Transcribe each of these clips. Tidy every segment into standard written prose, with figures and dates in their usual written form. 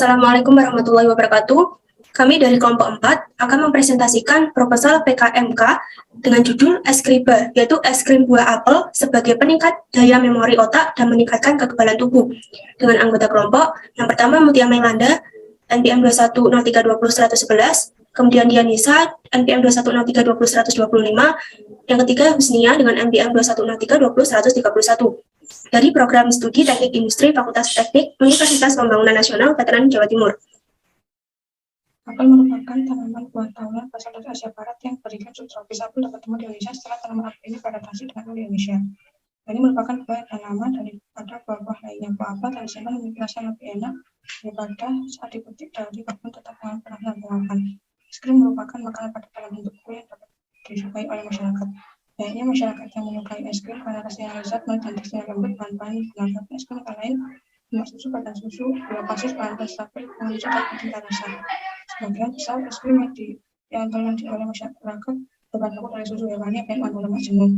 Assalamualaikum warahmatullahi wabarakatuh. Kami dari kelompok 4 akan mempresentasikan proposal PKMK dengan judul es kriba, yaitu es krim buah apel sebagai peningkat daya memori otak dan meningkatkan kekebalan tubuh. Dengan anggota kelompok, yang pertama Mutia Mailanda, NPM 2103201111, kemudian Dianisa, NPM 2103201125, yang ketiga Husnia dengan NPM 2103201131. Dari program studi Teknik Industri Fakultas Teknik Universitas Pembangunan Nasional Veteran Jawa Timur. Apel merupakan tanaman buah tahunan berasal dari Asia Barat yang beriklim subtropis. Apel dapat tumbuh di Indonesia setelah tanaman apel ini beradaptasi dengan di Indonesia. Ini merupakan buah tanaman daripada buah-buah lainnya. Buah apel dan disimpan memiliki rasa yang lebih enak daripada saat dipetik dari kebun tetap dengan pernah makan. Es krim merupakan makanan padat dalam bentuk kue yang dapat disukai oleh masyarakat. Banyaknya masyarakat yang menyukai es krim karena rasanya lezat, manis dan teksturnya lembut. Bahan-bahan digunakan es krim antara lain minyak susu, padan susu, gula pasir, bahan stabil, penguji dan pencinta rasa. Sebagian besar es krim yang dijual oleh masyarakat berbahan baku dari susu hewani dan mengandung lemak jenuh.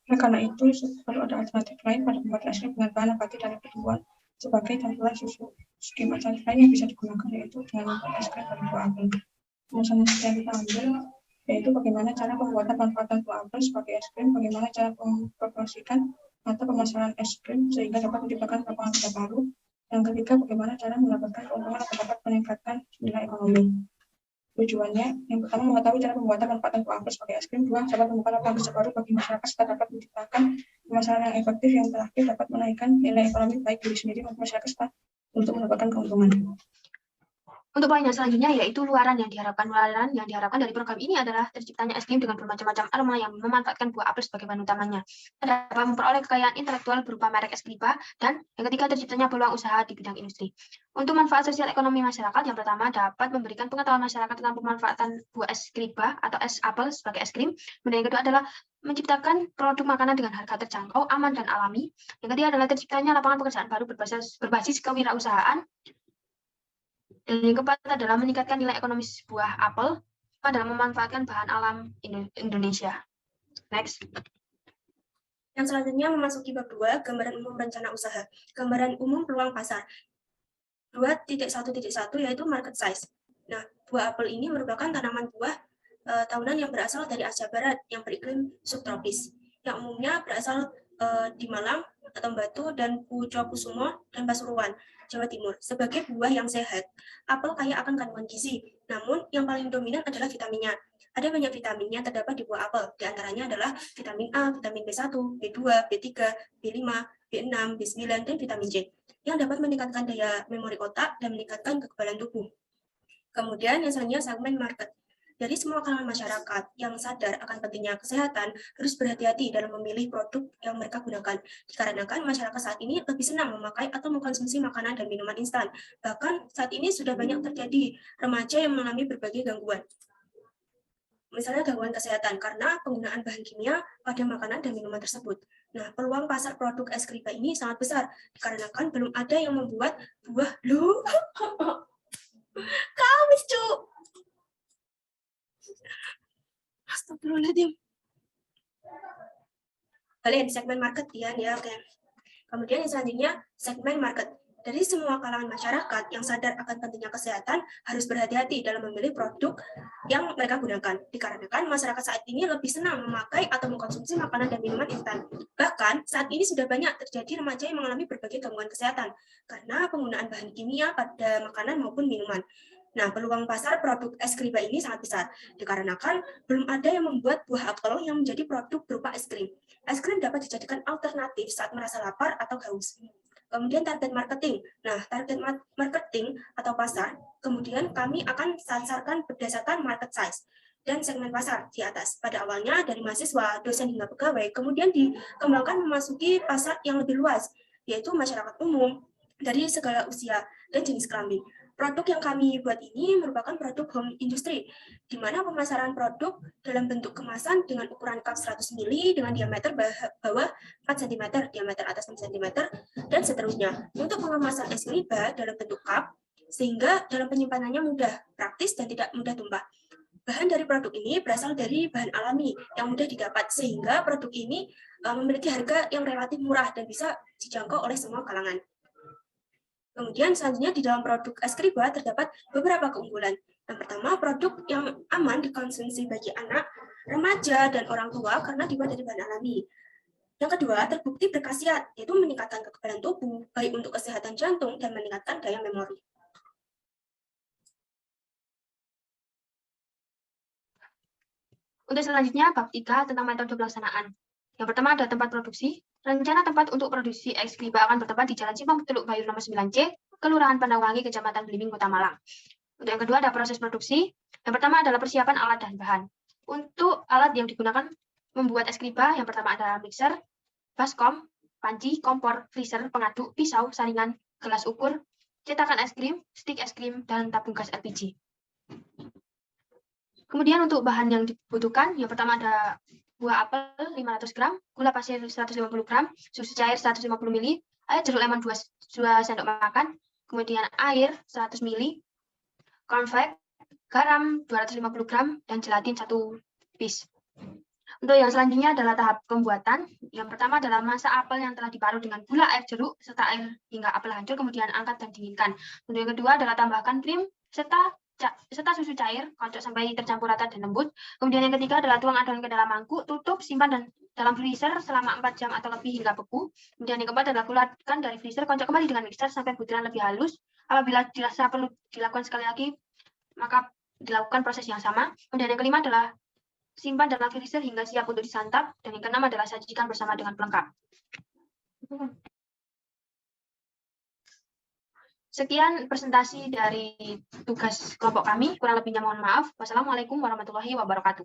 Nah, karena itu perlu ada alternatif lain pada membuat es krim dengan bahan nabati dari pertumbuhan sebagai tampilan susu. Skim alternatif lain yang bisa digunakan yaitu dengan membuat es krim dari buah apel. Misalnya yang kita ambil yaitu bagaimana cara pembuatan manfaatan buah apel sebagai es krim, bagaimana cara mempromosikan atau pemasaran es krim sehingga dapat menciptakan lapangan kerja baru. Yang ketiga, bagaimana cara mendapatkan keuntungan atau dapat meningkatkan nilai ekonomi. Tujuannya, yang pertama mengetahui cara pembuatan manfaatan buah apel sebagai es krim. Dua, dapat membuka lapangan kerja baru bagi masyarakat serta dapat menciptakan pemasaran yang efektif. Yang terakhir, dapat menaikkan nilai ekonomi baik diri sendiri maupun masyarakat serta untuk mendapatkan keuntungan. Untuk poin yang selanjutnya yaitu luaran yang diharapkan. Luaran yang diharapkan dari program ini adalah terciptanya es krim dengan bermacam-macam aroma yang memanfaatkan buah apel sebagai bahan utamanya. Dapat memperoleh kekayaan intelektual berupa merek es kriba, dan yang ketiga terciptanya peluang usaha di bidang industri. Untuk manfaat sosial ekonomi masyarakat, yang pertama dapat memberikan pengetahuan masyarakat tentang pemanfaatan buah es kriba atau es apel sebagai es krim. Kemudian yang kedua adalah menciptakan produk makanan dengan harga terjangkau, aman dan alami. Yang ketiga adalah terciptanya lapangan pekerjaan baru berbasis kewirausahaan. Dan yang keempat adalah meningkatkan nilai ekonomis buah apel dalam memanfaatkan bahan alam Indonesia. Next. Yang selanjutnya memasuki bab 2, gambaran umum rencana usaha. Gambaran umum peluang pasar. 2.1.1 yaitu market size. Nah, buah apel ini merupakan tanaman buah tahunan yang berasal dari Asia Barat yang beriklim subtropis, yang umumnya berasal di Malang, atau Batu, dan Pucuk dan Pasuruan, Jawa Timur. Sebagai buah yang sehat, apel kaya akan kandungan gizi, namun yang paling dominan adalah vitaminnya. Ada banyak vitamin yang terdapat di buah apel, di antaranya adalah vitamin A, vitamin B1, B2, B3, B5, B6, B9, dan vitamin C, yang dapat meningkatkan daya memori otak dan meningkatkan kekebalan tubuh. Kemudian yang selanjutnya segmen market. Dari semua kalangan masyarakat yang sadar akan pentingnya kesehatan harus berhati-hati dalam memilih produk yang mereka gunakan. Dikarenakan masyarakat saat ini lebih senang memakai atau mengkonsumsi makanan dan minuman instan. Bahkan saat ini sudah banyak terjadi remaja yang mengalami berbagai gangguan. Misalnya gangguan kesehatan karena penggunaan bahan kimia pada makanan dan minuman tersebut. Nah, peluang pasar produk es kriba ini sangat besar dikarenakan belum ada yang membuat buah kamis cu. Astagfirullahaladzim. Kalian di segmen market ya, oke. Kemudian yang selanjutnya segmen market. Dari semua kalangan masyarakat yang sadar akan pentingnya kesehatan harus berhati-hati dalam memilih produk yang mereka gunakan. Dikarenakan masyarakat saat ini lebih senang memakai atau mengkonsumsi makanan dan minuman instan. Bahkan saat ini sudah banyak terjadi remaja yang mengalami berbagai gangguan kesehatan karena penggunaan bahan kimia pada makanan maupun minuman. Nah, peluang pasar produk es kriba ini sangat besar, dikarenakan belum ada yang membuat buah apel yang menjadi produk berupa es krim. Es krim dapat dijadikan alternatif saat merasa lapar atau haus. Kemudian target marketing. Nah, target marketing atau pasar, kemudian kami akan sasarkan berdasarkan market size dan segmen pasar di atas. Pada awalnya dari mahasiswa, dosen hingga pegawai, kemudian dikembangkan memasuki pasar yang lebih luas, yaitu masyarakat umum dari segala usia dan jenis kelamin. Produk yang kami buat ini merupakan produk home industry, di mana pemasaran produk dalam bentuk kemasan dengan ukuran cup 100 ml dengan diameter bawah 4 cm, diameter atas 6 cm, dan seterusnya. Untuk pengemasan es kriba dalam bentuk cup, sehingga dalam penyimpanannya mudah, praktis, dan tidak mudah tumpah. Bahan dari produk ini berasal dari bahan alami yang mudah didapat, sehingga produk ini memiliki harga yang relatif murah dan bisa dijangkau oleh semua kalangan. Kemudian selanjutnya di dalam produk Escriba terdapat beberapa keunggulan. Yang pertama, produk yang aman dikonsumsi bagi anak, remaja, dan orang tua karena dibuat dari bahan alami. Yang kedua, terbukti berkhasiat, yaitu meningkatkan kekebalan tubuh, baik untuk kesehatan jantung dan meningkatkan daya memori. Untuk selanjutnya, bab 3 tentang metode pelaksanaan. Yang pertama ada tempat produksi. Rencana tempat untuk produksi Escriba akan bertempat di Jalan Simpang Teluk Bayur nomor 9C, Kelurahan Pandangwangi, Kecamatan Belimbing, Kota Malang. Untuk yang kedua ada proses produksi. Yang pertama adalah persiapan alat dan bahan. Untuk alat yang digunakan membuat Escriba, yang pertama ada mixer, baskom, panci, kompor, freezer, pengaduk, pisau, saringan, gelas ukur, cetakan es krim, stik es krim, dan tabung gas LPG. Kemudian untuk bahan yang dibutuhkan, yang pertama ada buah apel 500 gram, gula pasir 150 gram, susu cair 150 ml, air jeruk lemon 2 sendok makan, kemudian air 100 ml, cornflake, garam 250 gram, dan gelatin 1 piece. Untuk yang selanjutnya adalah tahap pembuatan. Yang pertama adalah masak apel yang telah diparut dengan gula, air jeruk, serta air hingga apel hancur, kemudian angkat dan dinginkan. Untuk yang kedua adalah tambahkan krim, serta susu cair, kocok sampai tercampur rata dan lembut. Kemudian yang ketiga adalah tuang adonan ke dalam mangkuk, tutup, simpan dan dalam freezer selama 4 jam atau lebih hingga beku. Kemudian yang keempat adalah keluarkan dari freezer, kocok kembali dengan mixer sampai butiran lebih halus. Apabila dirasa perlu dilakukan sekali lagi, maka dilakukan proses yang sama. Kemudian yang kelima adalah simpan dalam freezer hingga siap untuk disantap. Dan yang keenam adalah sajikan bersama dengan pelengkap. Sekian presentasi dari tugas kelompok kami. Kurang lebihnya mohon maaf. Wassalamualaikum warahmatullahi wabarakatuh.